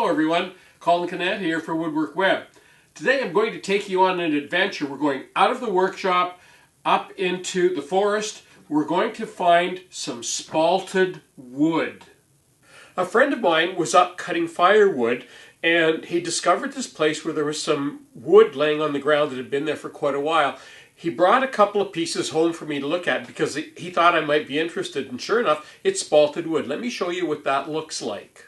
Hello everyone, Colin Canet here for WoodWorkWeb. Today I'm going to take you on an adventure. We're going out of the workshop, up into the forest. We're going to find some spalted wood. A friend of mine was up cutting firewood and he discovered this place where there was some wood laying on the ground that had been there for quite a while. He brought a couple of pieces home for me to look at because he thought I might be interested, and sure enough, it's spalted wood. Let me show you what that looks like.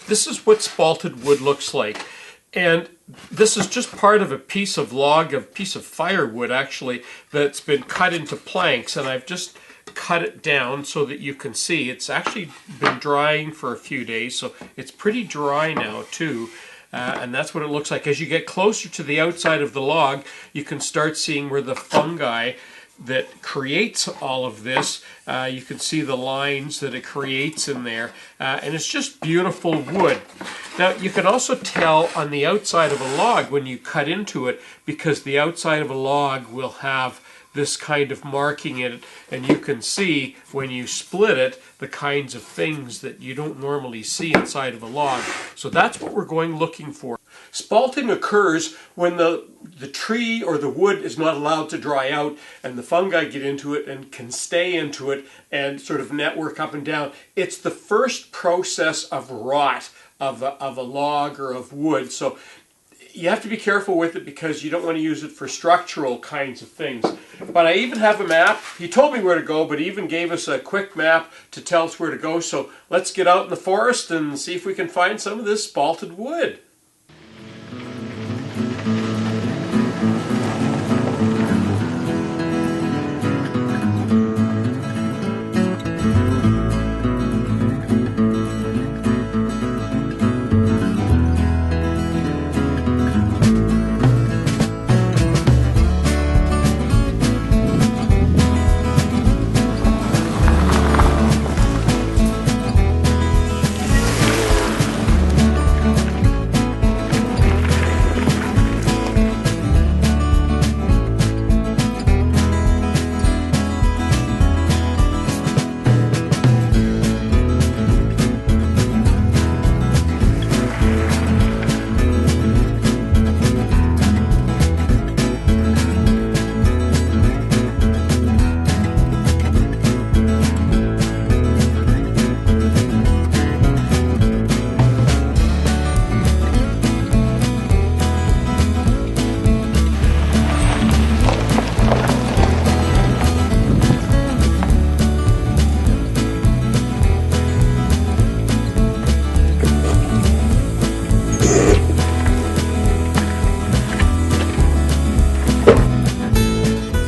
This is what spalted wood looks like, and this is just part of a piece of firewood actually that's been cut into planks, and I've just cut it down so that you can see. It's actually been drying for a few days, so it's pretty dry now too. And that's what it looks like. As you get closer to the outside of the log, you can start seeing where the fungi that creates all of this, you can see the lines that it creates in there, and it's just beautiful wood. Now you can also tell on the outside of a log when you cut into it, because the outside of a log will have this kind of marking in it, and you can see when you split it the kinds of things that you don't normally see inside of a log. So that's what we're going looking for. Spalting occurs when the tree or the wood is not allowed to dry out and the fungi get into it and can stay into it and sort of network up and down. It's the first process of rot of a log or of wood. So you have to be careful with it because you don't want to use it for structural kinds of things. But I even have a map. He told me where to go, but he even gave us a quick map to tell us where to go. So let's get out in the forest and see if we can find some of this spalted wood.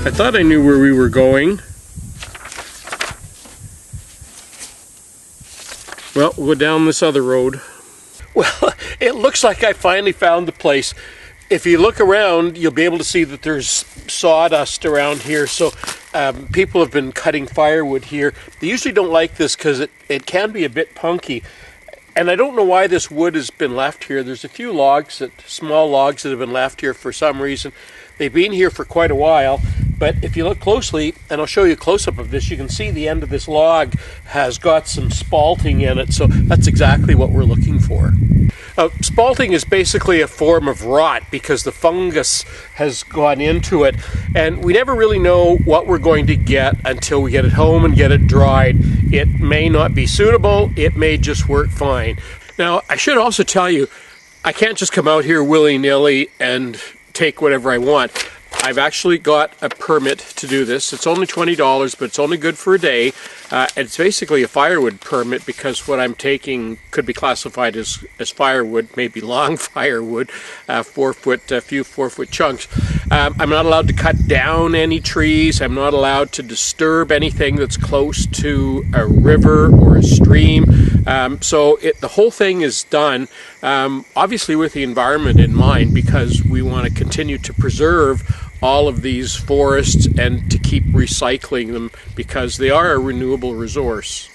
I thought I knew where we were going. Well, we'll go down this other road. Well, it looks like I finally found the place. If you look around, you'll be able to see that there's sawdust around here. So people have been cutting firewood here. They usually don't like this because it can be a bit punky. And I don't know why this wood has been left here. There's a few logs, small logs that have been left here for some reason. They've been here for quite a while, but if you look closely, and I'll show you a close-up of this, you can see the end of this log has got some spalting in it, so that's exactly what we're looking for. Spalting is basically a form of rot because the fungus has gone into it, and we never really know what we're going to get until we get it home and get it dried. It may not be suitable, it may just work fine. Now, I should also tell you, I can't just come out here willy-nilly and take whatever I want. I've actually got a permit to do this. It's only $20, but it's only good for a day. It's basically a firewood permit because what I'm taking could be classified as firewood, maybe long firewood, 4 foot, a few 4-foot chunks. I'm not allowed to cut down any trees. I'm not allowed to disturb anything that's close to a river or a stream. So the whole thing is done, obviously with the environment in mind, because we want to continue to preserve all of these forests and to keep recycling them because they are a renewable resource.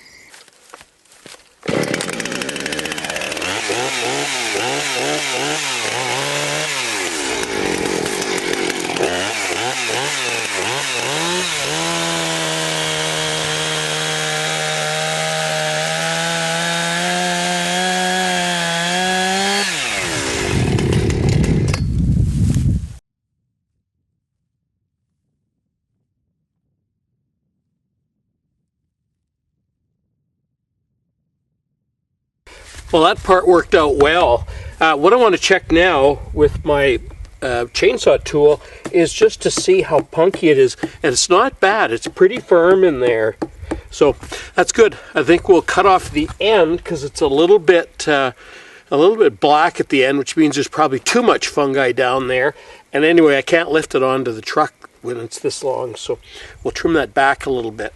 Well, that part worked out well. What I want to check now with my chainsaw tool is just to see how punky it is, and it's not bad. It's pretty firm in there, so that's good. I think we'll cut off the end because it's a little bit black at the end, which means there's probably too much fungi down there. And anyway, I can't lift it onto the truck when it's this long, so we'll trim that back a little bit.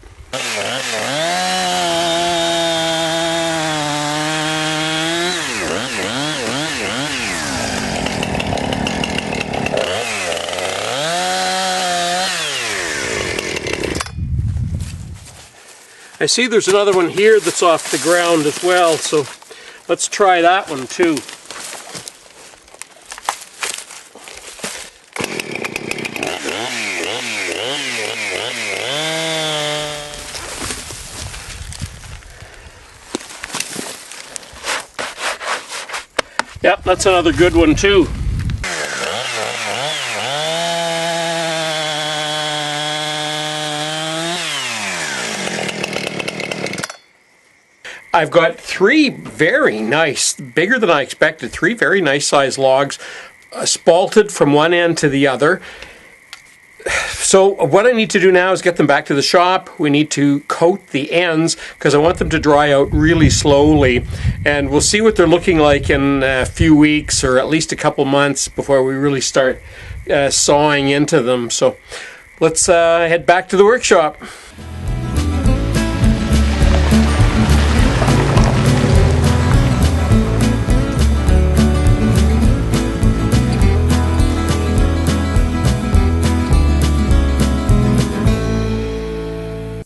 I see there's another one here that's off the ground as well, so let's try that one too. Yep, that's another good one too. I've got three very nice, bigger than I expected, three very nice sized logs spalted from one end to the other. So what I need to do now is get them back to the shop. We need to coat the ends because I want them to dry out really slowly, and we'll see what they're looking like in a few weeks or at least a couple months before we really start sawing into them. So let's head back to the workshop.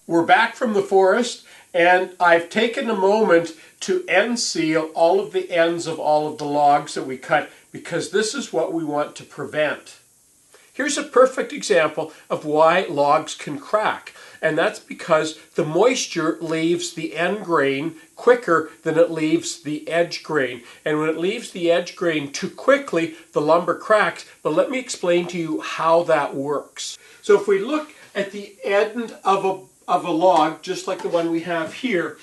We're back from the forest, and I've taken a moment to end seal all of the ends of all of the logs that we cut, because this is what we want to prevent. Here's a perfect example of why logs can crack, and that's because the moisture leaves the end grain quicker than it leaves the edge grain. And when it leaves the edge grain too quickly, the lumber cracks. But let me explain to you how that works. So if we look at the end of a log, just like the one we have here,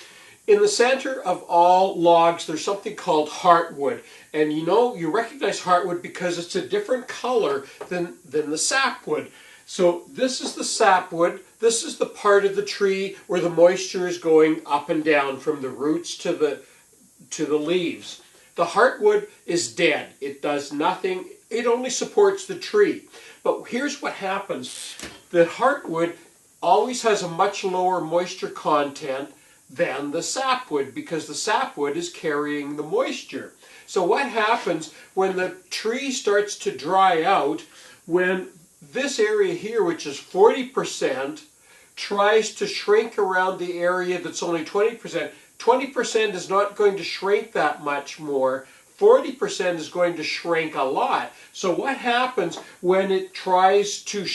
in the center of all logs there's something called heartwood. And you recognize heartwood because it's a different color than the sapwood. So this is the sapwood. This is the part of the tree where the moisture is going up and down from the roots to the leaves. The heartwood is dead. It does nothing. It only supports the tree. But here's what happens. The heartwood always has a much lower moisture content than the sapwood, because the sapwood is carrying the moisture. So what happens when the tree starts to dry out, when this area here, which is 40%, tries to shrink around the area that's only 20%, 20% is not going to shrink that much more. 40% is going to shrink a lot. So what happens when it tries to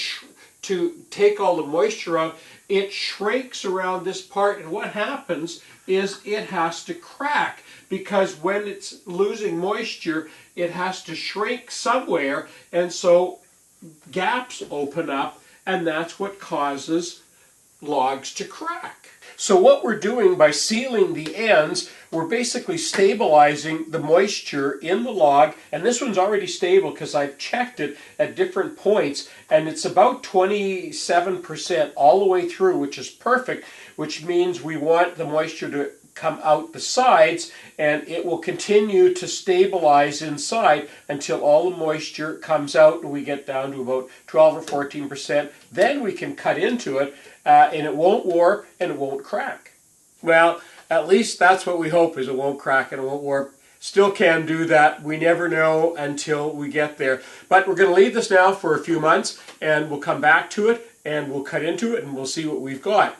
take all the moisture out? It shrinks around this part, and what happens is it has to crack, because when it's losing moisture, it has to shrink somewhere, and so gaps open up, and that's what causes logs to crack. So what we're doing by sealing the ends, we're basically stabilizing the moisture in the log, and this one's already stable because I've checked it at different points, and it's about 27% all the way through, which is perfect, which means we want the moisture to come out the sides, and it will continue to stabilize inside until all the moisture comes out and we get down to about 12 or 14%. Then we can cut into it, and it won't warp and it won't crack. Well, at least that's what we hope, is it won't crack and it won't warp. Still can do that. We never know until we get there. But we're going to leave this now for a few months, and we'll come back to it and we'll cut into it and we'll see what we've got.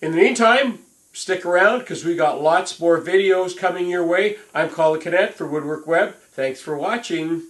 In the meantime, stick around because we got lots more videos coming your way. I'm Colin Canet for WoodWorkWeb. Thanks for watching.